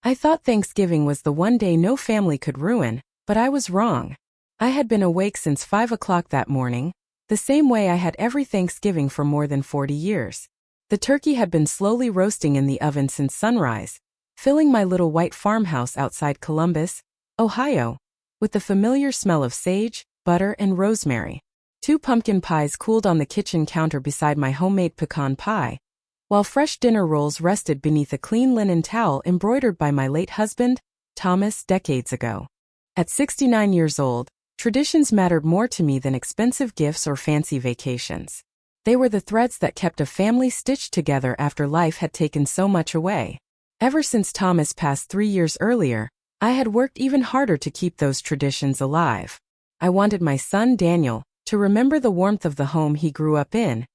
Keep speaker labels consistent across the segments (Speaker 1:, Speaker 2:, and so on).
Speaker 1: I thought Thanksgiving was the one day no family could ruin, but I was wrong. I had been awake since 5 o'clock that morning, the same way I had every Thanksgiving for more than 40 years. The turkey had been slowly roasting in the oven since sunrise, filling my little white farmhouse outside Columbus, Ohio, with the familiar smell of sage, butter, and rosemary. 2 pumpkin pies cooled on the kitchen counter beside my homemade pecan pie, while fresh dinner rolls rested beneath a clean linen towel embroidered by my late husband, Thomas, decades ago. At 69 years old, traditions mattered more to me than expensive gifts or fancy vacations. They were the threads that kept a family stitched together after life had taken so much away. Ever since Thomas passed 3 years earlier, I had worked even harder to keep those traditions alive. I wanted my son Daniel to remember the warmth of the home he grew up in,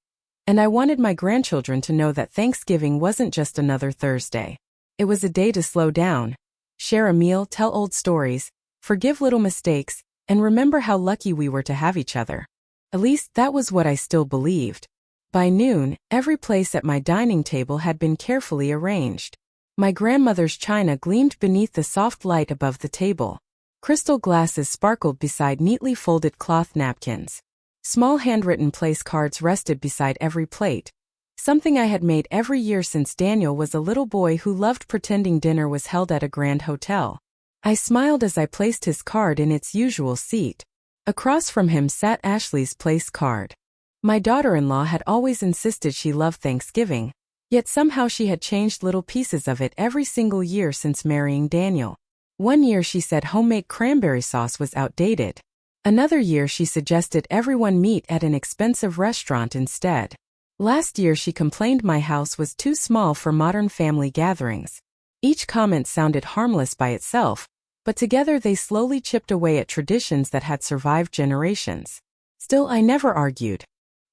Speaker 1: and I wanted my grandchildren to know that Thanksgiving wasn't just another Thursday. It was a day to slow down, share a meal, tell old stories, forgive little mistakes, and remember how lucky we were to have each other. At least that was what I still believed. By noon, every place at my dining table had been carefully arranged. My grandmother's china gleamed beneath the soft light above the table. Crystal glasses sparkled beside neatly folded cloth napkins. Small handwritten place cards rested beside every plate, something I had made every year since Daniel was a little boy who loved pretending dinner was held at a grand hotel. I smiled as I placed his card in its usual seat. Across from him sat Ashley's place card. My daughter-in-law had always insisted she loved Thanksgiving, yet somehow she had changed little pieces of it every single year since marrying Daniel. One year she said homemade cranberry sauce was outdated. Another year she suggested everyone meet at an expensive restaurant instead. Last year she complained my house was too small for modern family gatherings. Each comment sounded harmless by itself, but together they slowly chipped away at traditions that had survived generations. Still, I never argued.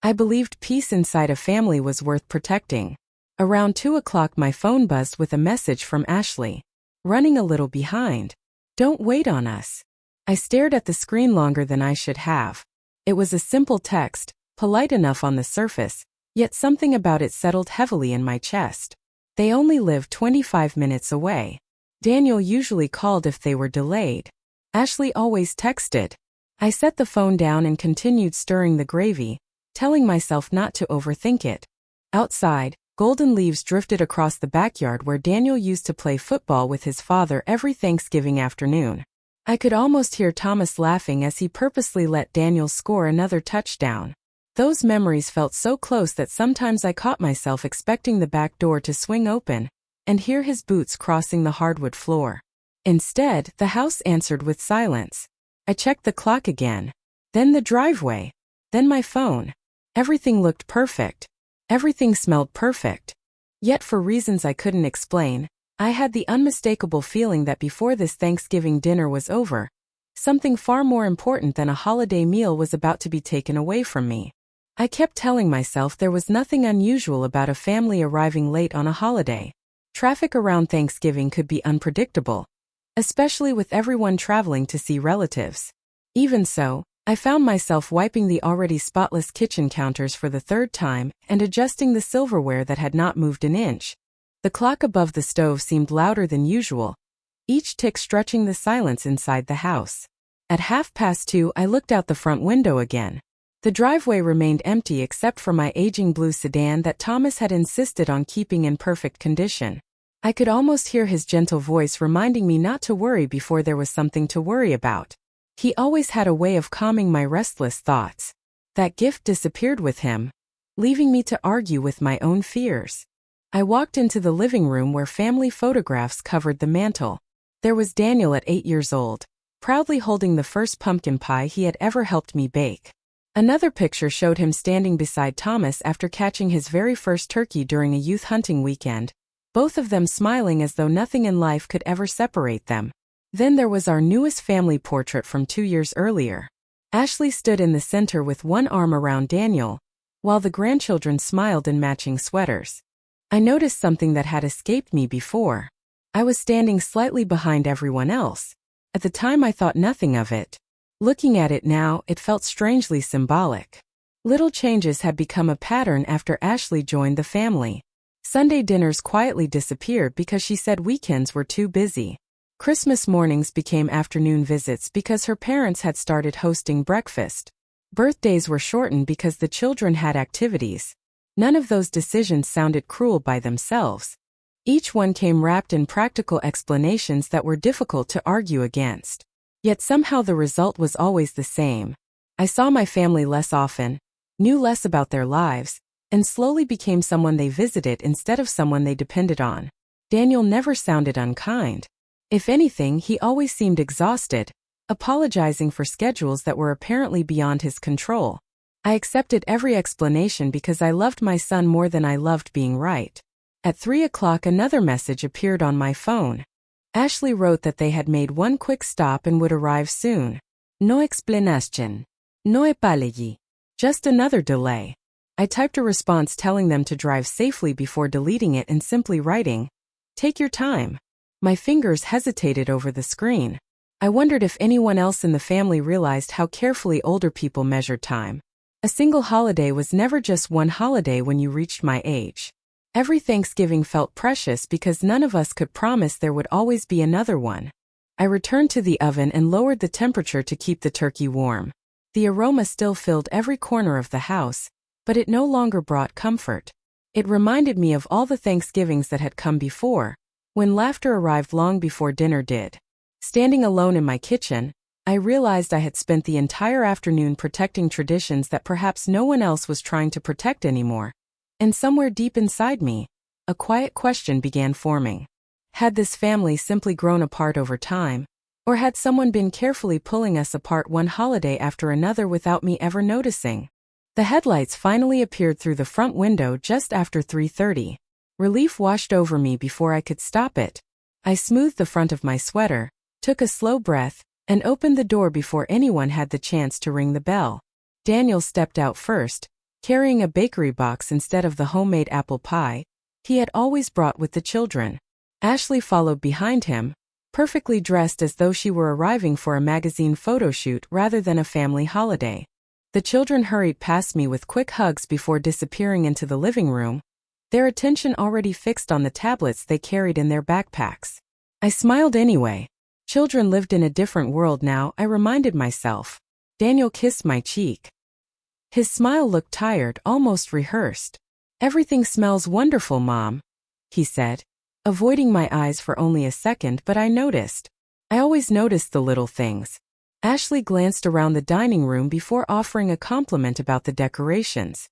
Speaker 1: I believed peace inside a family was worth protecting. Around 2 o'clock my phone buzzed with a message from Ashley. Running a little behind. Don't wait on us. I stared at the screen longer than I should have. It was a simple text, polite enough on the surface, yet something about it settled heavily in my chest. They only live 25 minutes away. Daniel usually called if they were delayed. Ashley always texted. I set the phone down and continued stirring the gravy, telling myself not to overthink it. Outside, golden leaves drifted across the backyard where Daniel used to play football with his father every Thanksgiving afternoon. I could almost hear Thomas laughing as he purposely let Daniel score another touchdown. Those memories felt so close that sometimes I caught myself expecting the back door to swing open and hear his boots crossing the hardwood floor. Instead, the house answered with silence. I checked the clock again, then the driveway, then my phone. Everything looked perfect. Everything smelled perfect. Yet for reasons I couldn't explain, I had the unmistakable feeling that before this Thanksgiving dinner was over, something far more important than a holiday meal was about to be taken away from me. I kept telling myself there was nothing unusual about a family arriving late on a holiday. Traffic around Thanksgiving could be unpredictable, especially with everyone traveling to see relatives. Even so, I found myself wiping the already spotless kitchen counters for the 3rd time and adjusting the silverware that had not moved an inch. The clock above the stove seemed louder than usual, each tick stretching the silence inside the house. At 2:30, I looked out the front window again. The driveway remained empty except for my aging blue sedan that Thomas had insisted on keeping in perfect condition. I could almost hear his gentle voice reminding me not to worry before there was something to worry about. He always had a way of calming my restless thoughts. That gift disappeared with him, leaving me to argue with my own fears. I walked into the living room where family photographs covered the mantel. There was Daniel at 8 years old, proudly holding the first pumpkin pie he had ever helped me bake. Another picture showed him standing beside Thomas after catching his very first turkey during a youth hunting weekend, both of them smiling as though nothing in life could ever separate them. Then there was our newest family portrait from 2 years earlier. Ashley stood in the center with one arm around Daniel, while the grandchildren smiled in matching sweaters. I noticed something that had escaped me before. I was standing slightly behind everyone else. At the time I thought nothing of it. Looking at it now, it felt strangely symbolic. Little changes had become a pattern after Ashley joined the family. Sunday dinners quietly disappeared because she said weekends were too busy. Christmas mornings became afternoon visits because her parents had started hosting breakfast. Birthdays were shortened because the children had activities. None of those decisions sounded cruel by themselves. Each one came wrapped in practical explanations that were difficult to argue against. Yet somehow the result was always the same. I saw my family less often, knew less about their lives, and slowly became someone they visited instead of someone they depended on. Daniel never sounded unkind. If anything, he always seemed exhausted, apologizing for schedules that were apparently beyond his control. I accepted every explanation because I loved my son more than I loved being right. At 3 o'clock, another message appeared on my phone. Ashley wrote that they had made one quick stop and would arrive soon. No explanation. No apology. Just another delay. I typed a response telling them to drive safely before deleting it and simply writing, "Take your time." My fingers hesitated over the screen. I wondered if anyone else in the family realized how carefully older people measured time. A single holiday was never just one holiday when you reached my age. Every Thanksgiving felt precious because none of us could promise there would always be another one. I returned to the oven and lowered the temperature to keep the turkey warm. The aroma still filled every corner of the house, but it no longer brought comfort. It reminded me of all the Thanksgivings that had come before, when laughter arrived long before dinner did. Standing alone in my kitchen, I realized I had spent the entire afternoon protecting traditions that perhaps no one else was trying to protect anymore. And somewhere deep inside me, a quiet question began forming. Had this family simply grown apart over time, or had someone been carefully pulling us apart one holiday after another without me ever noticing? The headlights finally appeared through the front window just after 3:30. Relief washed over me before I could stop it. I smoothed the front of my sweater, took a slow breath, and opened the door before anyone had the chance to ring the bell. Daniel stepped out first, carrying a bakery box instead of the homemade apple pie he had always brought with the children. Ashley followed behind him, perfectly dressed as though she were arriving for a magazine photo shoot rather than a family holiday. The children hurried past me with quick hugs before disappearing into the living room, their attention already fixed on the tablets they carried in their backpacks. I smiled anyway. Children lived in a different world now, I reminded myself. Daniel kissed my cheek. His smile looked tired, almost rehearsed. "Everything smells wonderful, Mom," he said, avoiding my eyes for only a second, but I noticed. I always noticed the little things. Ashley glanced around the dining room before offering a compliment about the decorations.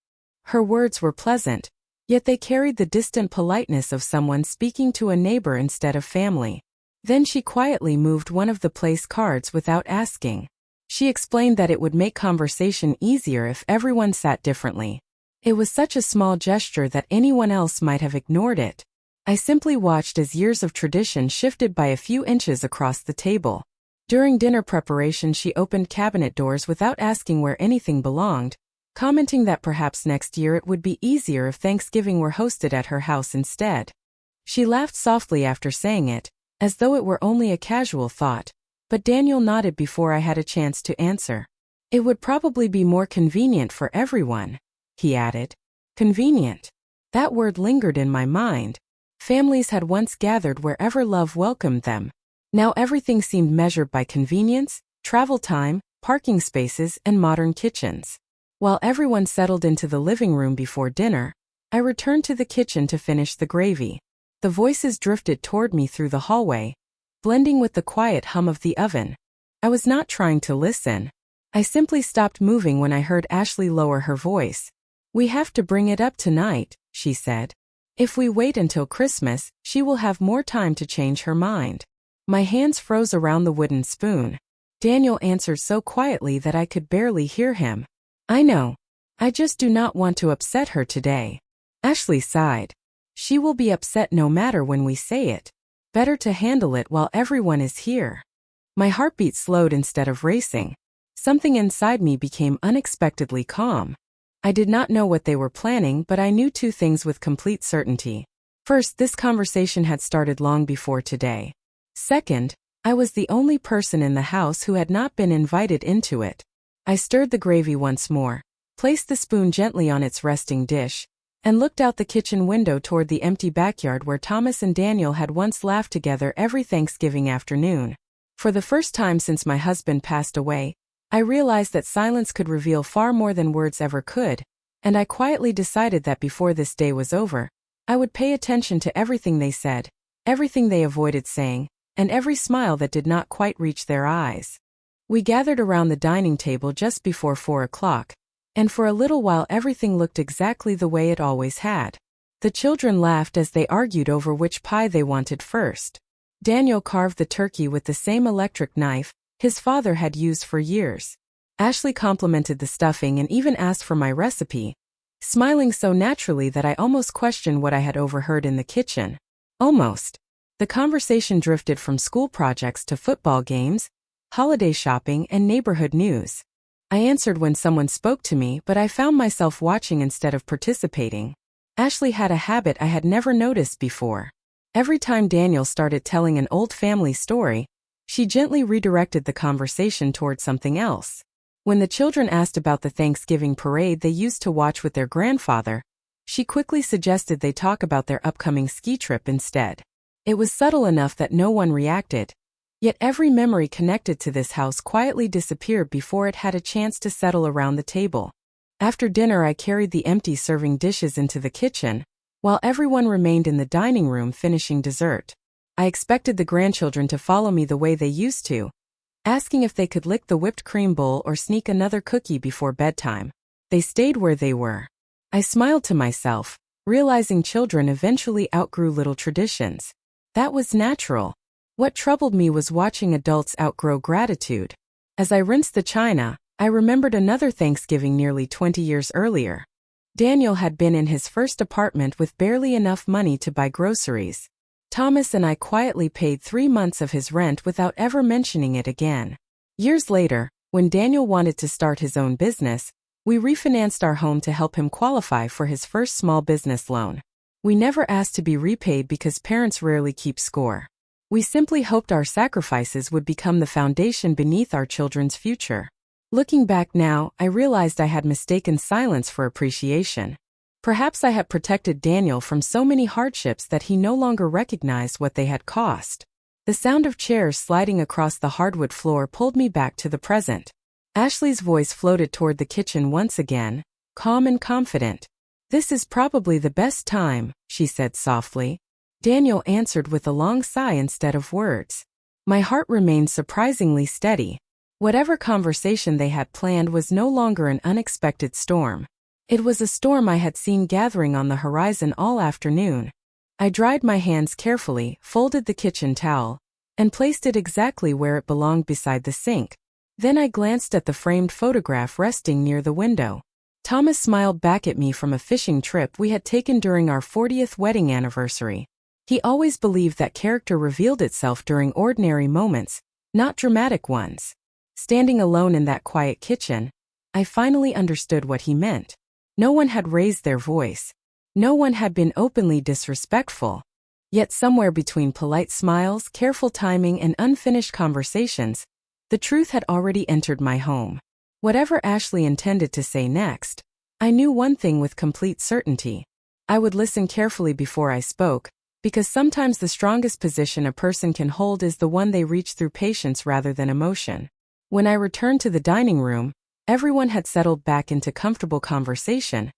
Speaker 1: Her words were pleasant, yet they carried the distant politeness of someone speaking to a neighbor instead of family. Then she quietly moved one of the place cards without asking. She explained that it would make conversation easier if everyone sat differently. It was such a small gesture that anyone else might have ignored it. I simply watched as years of tradition shifted by a few inches across the table. During dinner preparation, she opened cabinet doors without asking where anything belonged, commenting that perhaps next year it would be easier if Thanksgiving were hosted at her house instead. She laughed softly after saying it, as though it were only a casual thought, but Daniel nodded before I had a chance to answer. "It would probably be more convenient for everyone," he added. Convenient. That word lingered in my mind. Families had once gathered wherever love welcomed them. Now everything seemed measured by convenience, travel time, parking spaces, and modern kitchens. While everyone settled into the living room before dinner, I returned to the kitchen to finish the gravy. The voices drifted toward me through the hallway, blending with the quiet hum of the oven. I was not trying to listen. I simply stopped moving when I heard Ashley lower her voice. "We have to bring it up tonight," she said. "If we wait until Christmas, she will have more time to change her mind." My hands froze around the wooden spoon. Daniel answered so quietly that I could barely hear him. "I know. I just do not want to upset her today." Ashley sighed. "She will be upset no matter when we say it. Better to handle it while everyone is here." My heartbeat slowed instead of racing. Something inside me became unexpectedly calm. I did not know what they were planning, but I knew two things with complete certainty. First, this conversation had started long before today. Second, I was the only person in the house who had not been invited into it. I stirred the gravy once more, placed the spoon gently on its resting dish, and looked out the kitchen window toward the empty backyard where Thomas and Daniel had once laughed together every Thanksgiving afternoon. For the first time since my husband passed away, I realized that silence could reveal far more than words ever could, and I quietly decided that before this day was over, I would pay attention to everything they said, everything they avoided saying, and every smile that did not quite reach their eyes. We gathered around the dining table just before 4 o'clock, and for a little while everything looked exactly the way it always had. The children laughed as they argued over which pie they wanted first. Daniel carved the turkey with the same electric knife his father had used for years. Ashley complimented the stuffing and even asked for my recipe, smiling so naturally that I almost questioned what I had overheard in the kitchen. Almost. The conversation drifted from school projects to football games, holiday shopping, and neighborhood news. I answered when someone spoke to me, but I found myself watching instead of participating. Ashley had a habit I had never noticed before. Every time Daniel started telling an old family story, she gently redirected the conversation toward something else. When the children asked about the Thanksgiving parade they used to watch with their grandfather, she quickly suggested they talk about their upcoming ski trip instead. It was subtle enough that no one reacted. Yet every memory connected to this house quietly disappeared before it had a chance to settle around the table. After dinner I carried the empty serving dishes into the kitchen, while everyone remained in the dining room finishing dessert. I expected the grandchildren to follow me the way they used to, asking if they could lick the whipped cream bowl or sneak another cookie before bedtime. They stayed where they were. I smiled to myself, realizing children eventually outgrew little traditions. That was natural. What troubled me was watching adults outgrow gratitude. As I rinsed the china, I remembered another Thanksgiving nearly 20 years earlier. Daniel had been in his first apartment with barely enough money to buy groceries. Thomas and I quietly paid 3 months of his rent without ever mentioning it again. Years later, when Daniel wanted to start his own business, we refinanced our home to help him qualify for his first small business loan. We never asked to be repaid because parents rarely keep score. We simply hoped our sacrifices would become the foundation beneath our children's future. Looking back now, I realized I had mistaken silence for appreciation. Perhaps I had protected Daniel from so many hardships that he no longer recognized what they had cost. The sound of chairs sliding across the hardwood floor pulled me back to the present. Ashley's voice floated toward the kitchen once again, calm and confident. "This is probably the best time," she said softly. Daniel answered with a long sigh instead of words. My heart remained surprisingly steady. Whatever conversation they had planned was no longer an unexpected storm. It was a storm I had seen gathering on the horizon all afternoon. I dried my hands carefully, folded the kitchen towel, and placed it exactly where it belonged beside the sink. Then I glanced at the framed photograph resting near the window. Thomas smiled back at me from a fishing trip we had taken during our 40th wedding anniversary. He always believed that character revealed itself during ordinary moments, not dramatic ones. Standing alone in that quiet kitchen, I finally understood what he meant. No one had raised their voice. No one had been openly disrespectful. Yet somewhere between polite smiles, careful timing, and unfinished conversations, the truth had already entered my home. Whatever Ashley intended to say next, I knew one thing with complete certainty. I would listen carefully before I spoke, because sometimes the strongest position a person can hold is the one they reach through patience rather than emotion. When I returned to the dining room, everyone had settled back into comfortable conversation,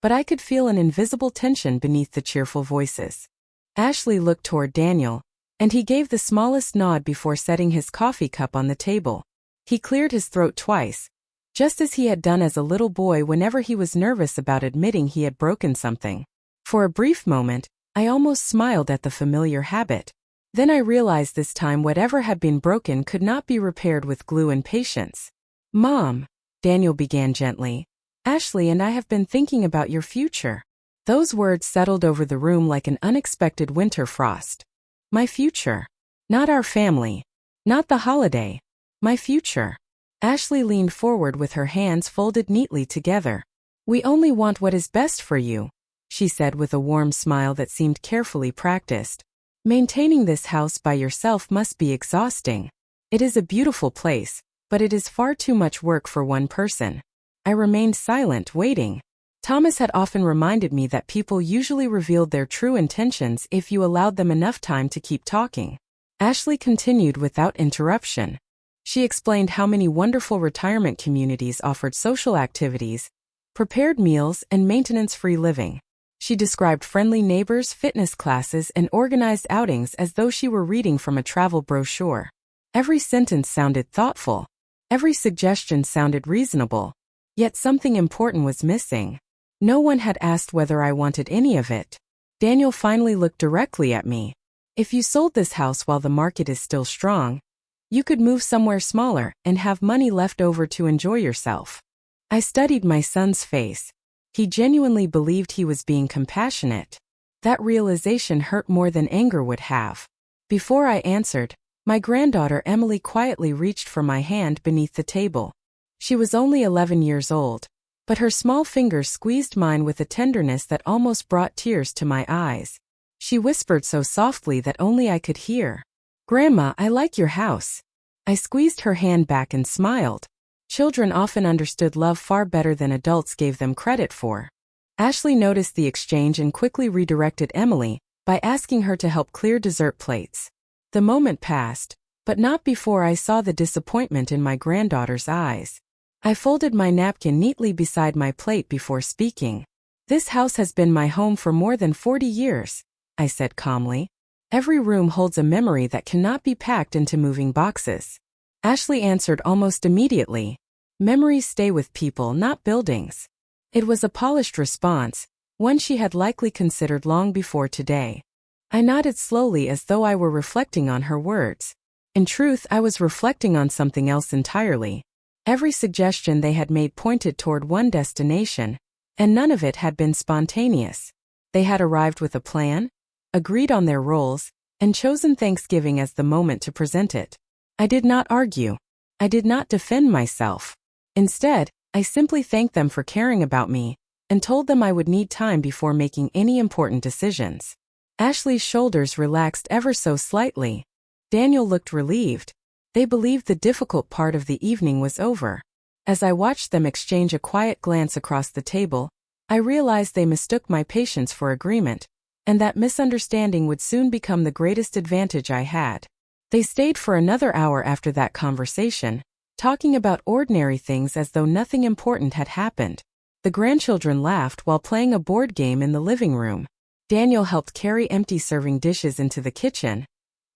Speaker 1: but I could feel an invisible tension beneath the cheerful voices. Ashley looked toward Daniel, and he gave the smallest nod before setting his coffee cup on the table. He cleared his throat twice, just as he had done as a little boy whenever he was nervous about admitting he had broken something. For a brief moment, I almost smiled at the familiar habit. Then I realized this time whatever had been broken could not be repaired with glue and patience. "Mom," Daniel began gently, "Ashley and I have been thinking about your future." Those words settled over the room like an unexpected winter frost. My future. Not our family. Not the holiday. My future. Ashley leaned forward with her hands folded neatly together. "We only want what is best for you," she said with a warm smile that seemed carefully practiced. "Maintaining this house by yourself must be exhausting. It is a beautiful place, but it is far too much work for one person." I remained silent, waiting. Thomas had often reminded me that people usually revealed their true intentions if you allowed them enough time to keep talking. Ashley continued without interruption. She explained how many wonderful retirement communities offered social activities, prepared meals, and maintenance-free living. She described friendly neighbors, fitness classes, and organized outings as though she were reading from a travel brochure. Every sentence sounded thoughtful. Every suggestion sounded reasonable. Yet something important was missing. No one had asked whether I wanted any of it. Daniel finally looked directly at me. If you sold this house while the market is still strong, you could move somewhere smaller and have money left over to enjoy yourself. I studied my son's face. He genuinely believed he was being compassionate. That realization hurt more than anger would have. Before I answered, my granddaughter Emily quietly reached for my hand beneath the table. She was only 11 years old, but her small fingers squeezed mine with a tenderness that almost brought tears to my eyes. She whispered so softly that only I could hear, "Grandma, I like your house." I squeezed her hand back and smiled. Children often understood love far better than adults gave them credit for. Ashley noticed the exchange and quickly redirected Emily by asking her to help clear dessert plates. The moment passed, but not before I saw the disappointment in my granddaughter's eyes. I folded my napkin neatly beside my plate before speaking. "This house has been my home for more than 40 years, I said calmly. "Every room holds a memory that cannot be packed into moving boxes." Ashley answered almost immediately, "Memories stay with people, not buildings." It was a polished response, one she had likely considered long before today. I nodded slowly as though I were reflecting on her words. In truth, I was reflecting on something else entirely. Every suggestion they had made pointed toward one destination, and none of it had been spontaneous. They had arrived with a plan, agreed on their roles, and chosen Thanksgiving as the moment to present it. I did not argue. I did not defend myself. Instead, I simply thanked them for caring about me, and told them I would need time before making any important decisions. Ashley's shoulders relaxed ever so slightly. Daniel looked relieved. They believed the difficult part of the evening was over. As I watched them exchange a quiet glance across the table, I realized they mistook my patience for agreement, and that misunderstanding would soon become the greatest advantage I had. They stayed for another hour after that conversation, talking about ordinary things as though nothing important had happened. The grandchildren laughed while playing a board game in the living room. Daniel helped carry empty serving dishes into the kitchen,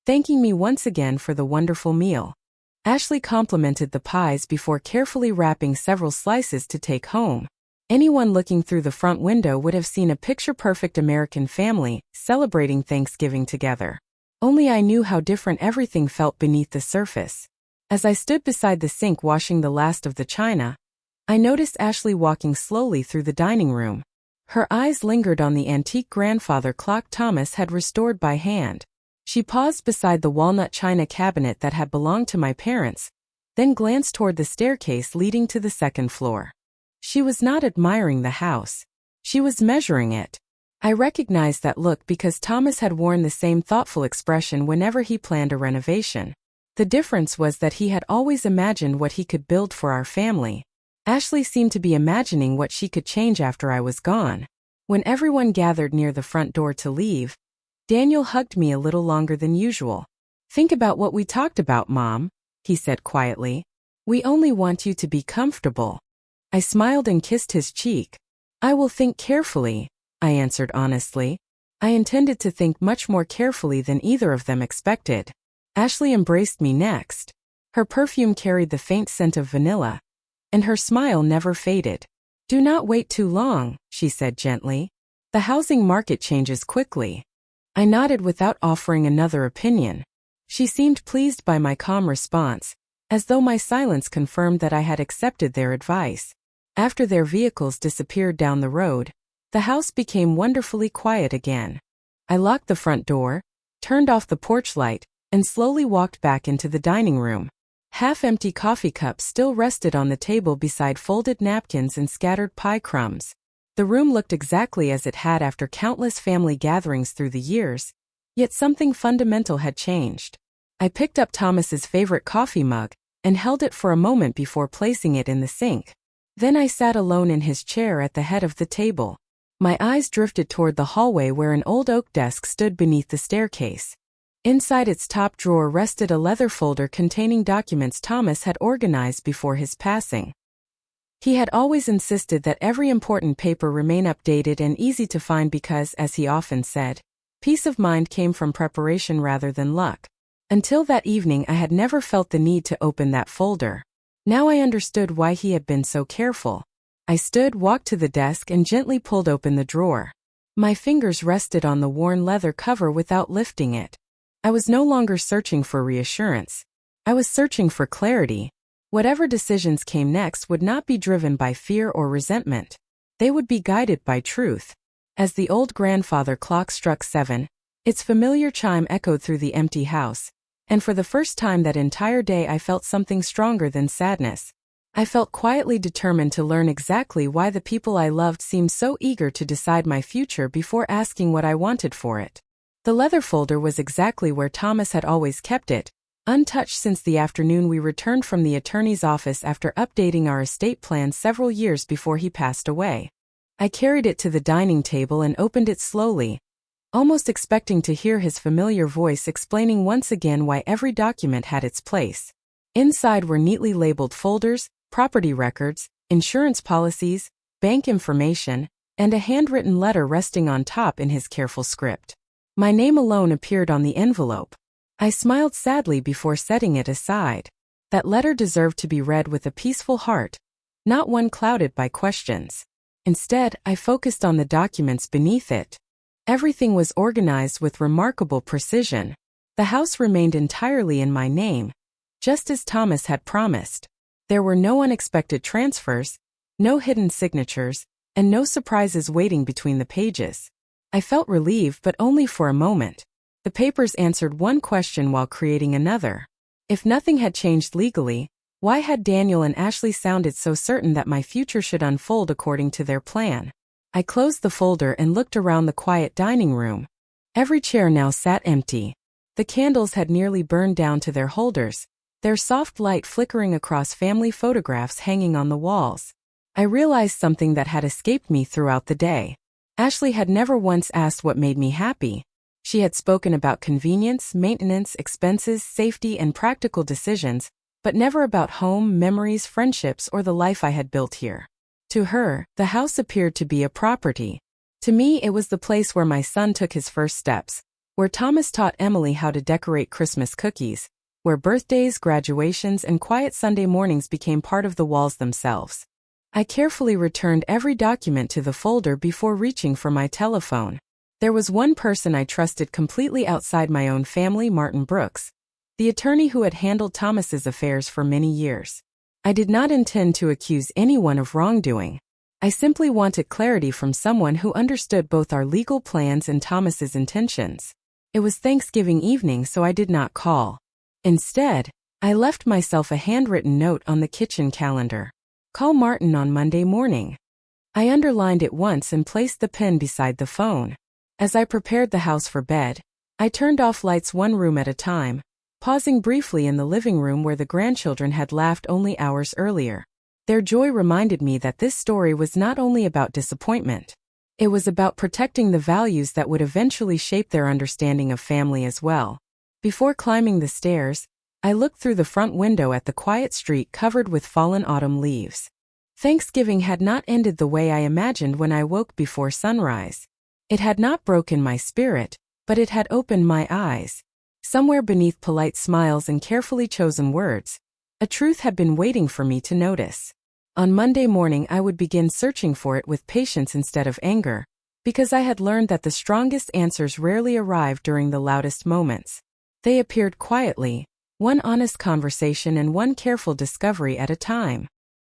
Speaker 1: thanking me once again for the wonderful meal. Ashley complimented the pies before carefully wrapping several slices to take home. Anyone looking through the front window would have seen a picture-perfect American family celebrating Thanksgiving together. Only I knew how different everything felt beneath the surface. As I stood beside the sink washing the last of the china, I noticed Ashley walking slowly through the dining room. Her eyes lingered on the antique grandfather clock Thomas had restored by hand. She paused beside the walnut china cabinet that had belonged to my parents, then glanced toward the staircase leading to the second floor. She was not admiring the house. She was measuring it. I recognized that look because Thomas had worn the same thoughtful expression whenever he planned a renovation. The difference was that he had always imagined what he could build for our family. Ashley seemed to be imagining what she could change after I was gone. When everyone gathered near the front door to leave, Daniel hugged me a little longer than usual. "Think about what we talked about, Mom," he said quietly. "We only want you to be comfortable." I smiled and kissed his cheek. "I will think carefully," I answered honestly. I intended to think much more carefully than either of them expected. Ashley embraced me next. Her perfume carried the faint scent of vanilla, and her smile never faded. "Do not wait too long," she said gently. "The housing market changes quickly." I nodded without offering another opinion. She seemed pleased by my calm response, as though my silence confirmed that I had accepted their advice. After their vehicles disappeared down the road, the house became wonderfully quiet again. I locked the front door, turned off the porch light, and slowly walked back into the dining room. Half-empty coffee cups still rested on the table beside folded napkins and scattered pie crumbs. The room looked exactly as it had after countless family gatherings through the years, yet something fundamental had changed. I picked up Thomas's favorite coffee mug and held it for a moment before placing it in the sink. Then I sat alone in his chair at the head of the table. My eyes drifted toward the hallway where an old oak desk stood beneath the staircase. Inside its top drawer rested a leather folder containing documents Thomas had organized before his passing. He had always insisted that every important paper remain updated and easy to find because, as he often said, peace of mind came from preparation rather than luck. Until that evening I had never felt the need to open that folder. Now I understood why he had been so careful. I stood, walked to the desk, and gently pulled open the drawer. My fingers rested on the worn leather cover without lifting it. I was no longer searching for reassurance. I was searching for clarity. Whatever decisions came next would not be driven by fear or resentment. They would be guided by truth. As the old grandfather clock struck 7, its familiar chime echoed through the empty house, and for the first time that entire day I felt something stronger than sadness. I felt quietly determined to learn exactly why the people I loved seemed so eager to decide my future before asking what I wanted for it. The leather folder was exactly where Thomas had always kept it, untouched since the afternoon we returned from the attorney's office after updating our estate plan several years before he passed away. I carried it to the dining table and opened it slowly, almost expecting to hear his familiar voice explaining once again why every document had its place. Inside were neatly labeled folders, property records, insurance policies, bank information, and a handwritten letter resting on top in his careful script. My name alone appeared on the envelope. I smiled sadly before setting it aside. That letter deserved to be read with a peaceful heart, not one clouded by questions. Instead, I focused on the documents beneath it. Everything was organized with remarkable precision. The house remained entirely in my name, just as Thomas had promised. There were no unexpected transfers, no hidden signatures, and no surprises waiting between the pages. I felt relieved, but only for a moment. The papers answered one question while creating another. If nothing had changed legally, why had Daniel and Ashley sounded so certain that my future should unfold according to their plan? I closed the folder and looked around the quiet dining room. Every chair now sat empty. The candles had nearly burned down to their holders, their soft light flickering across family photographs hanging on the walls. I realized something that had escaped me throughout the day. Ashley had never once asked what made me happy. She had spoken about convenience, maintenance, expenses, safety, and practical decisions, but never about home, memories, friendships, or the life I had built here. To her, the house appeared to be a property. To me, it was the place where my son took his first steps, where Thomas taught Emily how to decorate Christmas cookies, where birthdays, graduations, and quiet Sunday mornings became part of the walls themselves. I carefully returned every document to the folder before reaching for my telephone. There was one person I trusted completely outside my own family, Martin Brooks, the attorney who had handled Thomas's affairs for many years. I did not intend to accuse anyone of wrongdoing. I simply wanted clarity from someone who understood both our legal plans and Thomas's intentions. It was Thanksgiving evening, so I did not call. Instead, I left myself a handwritten note on the kitchen calendar. Call Martin on Monday morning. I underlined it once and placed the pen beside the phone. As I prepared the house for bed, I turned off lights one room at a time, pausing briefly in the living room where the grandchildren had laughed only hours earlier. Their joy reminded me that this story was not only about disappointment. It was about protecting the values that would eventually shape their understanding of family as well. Before climbing the stairs, I looked through the front window at the quiet street covered with fallen autumn leaves. Thanksgiving had not ended the way I imagined when I woke before sunrise. It had not broken my spirit, but it had opened my eyes. Somewhere beneath polite smiles and carefully chosen words, a truth had been waiting for me to notice. On Monday morning I would begin searching for it with patience instead of anger, because I had learned that the strongest answers rarely arrive during the loudest moments. They appeared quietly, one honest conversation and one careful discovery at a time.